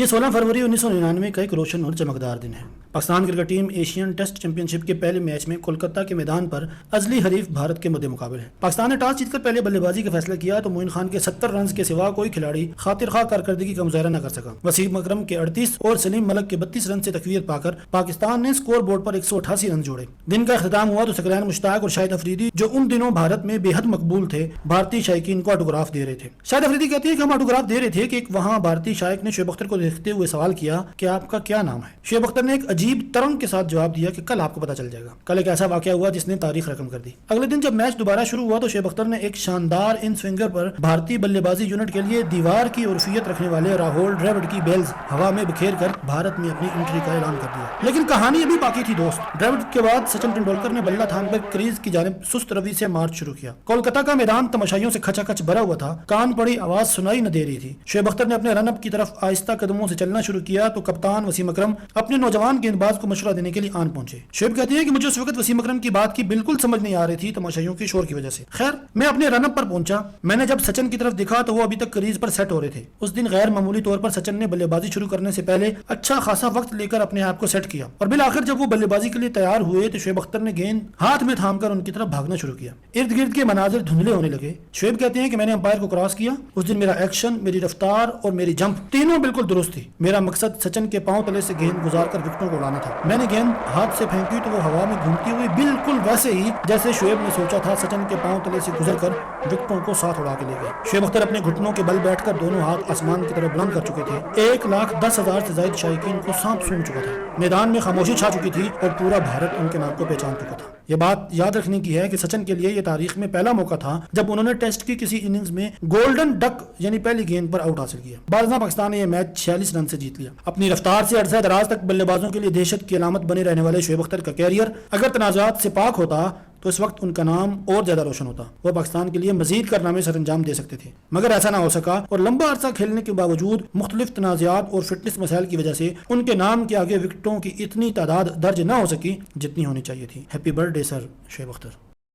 یہ 16 فروری 1999 کا ایک روشن اور چمکدار دن ہے۔ Pakistan cricket team Asian test championship کے پہلے میچ میں کولکتہ کے میدان پر ازلی حریف بھارت کے مد مقابل ہے۔ پاکستان نے ٹاس جیت کر پہلے بلے بازی کا فیصلہ کیا تو معین خان کے 70 رنز کے سوا کوئی کھلاڑی خاطر خواہ کارکردگی کا مظاہرہ نہ کر سکا۔ وسیم اکرم کے 38 اور سلیم ملک کے 32 رن سے تقویت پا کر پاکستان نے سکور بورڈ پر 188 رن جوڑے۔ دن کا اختتام ہوا تو ثقلین مشتاق اور شاہد افریدی، جو ان دنوں بھارت میں بے حد مقبول تھے، بھارتی شائقین کو آٹوگراف دے رہے تھے۔ شاہد افریدی کہتے ہیں کہ ہم آٹوگراف دے رہے تھے کہ ایک وہاں بھارتی شائق نے شعیب اختر کو دیکھتے ہوئے سوال کیا کہ آپ کا کیا نام ہے؟ شعیب اختر نے ایک عجیب ترنگ کے ساتھ جواب دیا کہ کل آپ کو پتا چل جائے گا۔ کل ایک ایسا واقعہ ہوا جس نے تاریخ رقم کر دی۔ اگلے دن جب میچ دوبارہ شروع ہوا تو شعیب اختر نے ایک شاندار ان سوئنگر پر بھارتی بلے بازی یونٹ کے لیے دیوار کی عرفیت رکھنے والے راہول ڈراوڈ کی بیلز ہوا میں بکھیر کر بھارت میں اپنی انٹری کا اعلان کر دیا۔ لیکن کہانی ابھی باقی تھی دوست۔ ڈراوڈ کے بعد سچن ٹنڈولکر نے بلہ تھام کر کریز کی جانب سست روی سے مارچ شروع کیا۔ کولکتہ کا میدان تماشائیوں سے کھچا کھچ بھرا ہوا تھا، کان پڑی آواز سنائی نہ دے رہی تھی۔ شعیب اختر نے اپنے رن اپ کی طرف آہستہ قدموں سے چلنا شروع کیا تو کپتان وسیم اکرم اپنے نوجوان گیندباز کو مشورہ دینے کے لیے آن پہنچے۔ شعیب کہتے ہیں کہ مجھے اس وقت وسیم اکرم کی بات کی بالکل سمجھ نہیں آ رہی تھی تماشائیوں کے شور کی وجہ سے۔ خیر میں اپنے رن اپ پر پہنچا۔ میں نے جب سچن کی طرف دیکھا تو وہ ابھی تک کریز پر سیٹ ہو رہے تھے۔ اس دن غیر معمولی طور پر سچن نے بلے بازی شروع کرنے سے پہلے اچھا خاصا وقت لے کر اپنے آپ کو سیٹ کیا اور بالآخر جب وہ بلے بازی کے لیے تیار ہوئے تو شعیب اختر نے گیند ہاتھ میں تھام کر ان کی طرف بھاگنا شروع کیا۔ ارد گرد کے مناظر دھندلے ہونے لگے۔ شعیب کہتے ہیں کہ میں نے امپائر کو کراس کیا۔ اس دن میرا ایکشن، میری رفتار اور میری جمپ تینوں بالکل درست تھی۔ میرا مقصد سچن کے پاؤں تلے سے گیند گزار کر وکٹوں کو اڑانا تھا۔ میں نے گیند ہاتھ سے پھینکی تو وہ ہوا میں گھومتی ہوئی بالکل ویسے ہی جیسے شعیب نے سوچا تھا سچن کے پاؤں تلے سے گزر کر وکٹوں کو ساتھ اڑا کے لے گئے۔ شعیب اختر اپنے گھٹنوں کے بل بیٹھ کر دونوں ہاتھ آسمان کی طرف بلند کر چکے تھے۔ 1,10,000 سے زائد شائقین کو سانپ سونگھ چکا تھا۔ میدان میں خاموشی چھا چکی تھی اور پورا بھارت ان کے نام کو پہچان چکا تھا۔ یہ بات یاد رکھنے کی ہے کہ سچن کے لیے یہ تاریخ میں پہلا موقع تھا جب انہوں نے ٹیسٹ کی کسی اننگز میں گولڈن ڈک یعنی پہلی گیند پر آؤٹ حاصل کیا۔ بعد پاکستان نے یہ میچ 46 رن سے جیت لیا۔ اپنی رفتار سے عرصہ دراز تک بلے بازوں کے لیے دہشت کی علامت بنے رہنے والے شعیب اختر کا کیریئر اگر تنازعات سے پاک ہوتا تو اس وقت ان کا نام اور زیادہ روشن ہوتا۔ وہ پاکستان کے لیے مزید کارنامے سر انجام دے سکتے تھے، مگر ایسا نہ ہو سکا اور لمبا عرصہ کھیلنے کے باوجود مختلف تنازعات اور فٹنس مسائل کی وجہ سے ان کے نام کے آگے وکٹوں کی اتنی تعداد درج نہ ہو سکی جتنی ہونی چاہیے تھی۔ Happy birth day sir Shoaib Akhtar.